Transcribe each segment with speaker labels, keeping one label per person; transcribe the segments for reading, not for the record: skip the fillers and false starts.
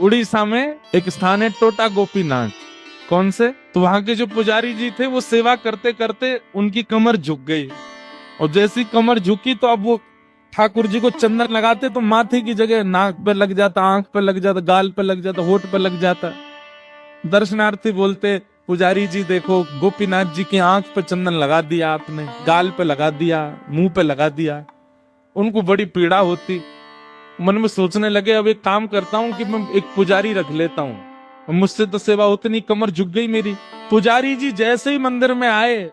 Speaker 1: उड़ीसा में एक स्थान है टोटा गोपीनाथ। कौन से? तो वहां के जो पुजारी जी थे वो सेवा करते करते उनकी कमर झुक गई, और जैसी कमर झुकी तो अब वो ठाकुर जी को चंदन लगाते तो माथे की जगह नाक पे लग जाता, आंख पे लग जाता, गाल पे लग जाता, होठ पे लग जाता। दर्शनार्थी बोलते, पुजारी जी देखो, गोपीनाथ जी की आंख पे चंदन लगा दिया आपने, गाल पे लगा दिया, मुंह पे लगा दिया। उनको बड़ी पीड़ा होती। मन में सोचने लगे अब एक काम करता हूँ कि मैं एक पुजारी रख लेता हूँ, मुझसे तो सेवा होती नहीं, कमर झुक गई मेरी। पुजारी जी जैसे ही मंदिर में आए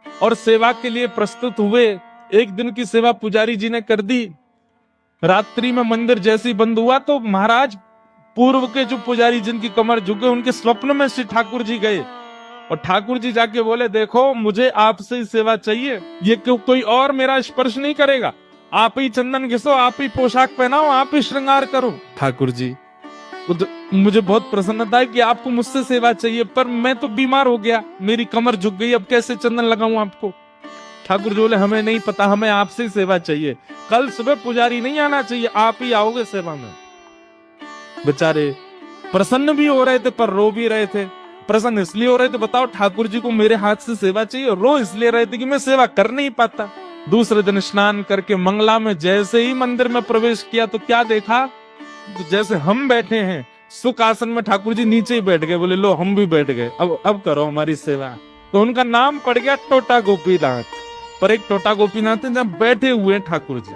Speaker 1: और सेवा के लिए प्रस्तुत हुए, एक दिन की सेवा पुजारी जी ने कर दी। रात्रि में मंदिर जैसे ही बंद हुआ तो महाराज पूर्व के जो पुजारी जिनकी कमर झुक गई, उनके स्वप्न में श्री ठाकुर जी गए, और ठाकुर जी जाके बोले, देखो मुझे आपसे ही सेवा चाहिए, ये कोई और मेरा स्पर्श नहीं करेगा, आप ही चंदन घिसो, आप ही पोशाक पहनाओ, आप ही श्रृंगार करो। ठाकुर जी मुझे बहुत प्रसन्नता है कि आपको मुझसे सेवा चाहिए, पर मैं तो बीमार हो गया, मेरी कमर झुक गई, अब कैसे चंदन लगाऊं आपको? ठाकुर जी बोले, हमें नहीं पता, हमें आपसे सेवा चाहिए, कल सुबह पुजारी नहीं आना चाहिए, आप ही आओगे सेवा में। बेचारे प्रसन्न भी हो रहे थे पर रो भी रहे थे। प्रसन्न इसलिए हो रहे थे, बताओ ठाकुर जी को मेरे हाथ से सेवा चाहिए, रो इसलिए रहे थे कि मैं सेवा कर नहीं पाता। दूसरे दिन स्नान करके मंगला में जैसे ही मंदिर में प्रवेश किया तो क्या देखा, तो जैसे हम बैठे हैं सुख आसन में, ठाकुर जी नीचे ही बैठ गए, बोले लो हम भी बैठ गए, अब करो हमारी सेवा। तो उनका नाम पड़ गया टोटा गोपीनाथ। पर एक टोटा गोपीनाथ है जहां बैठे हुए ठाकुर जी।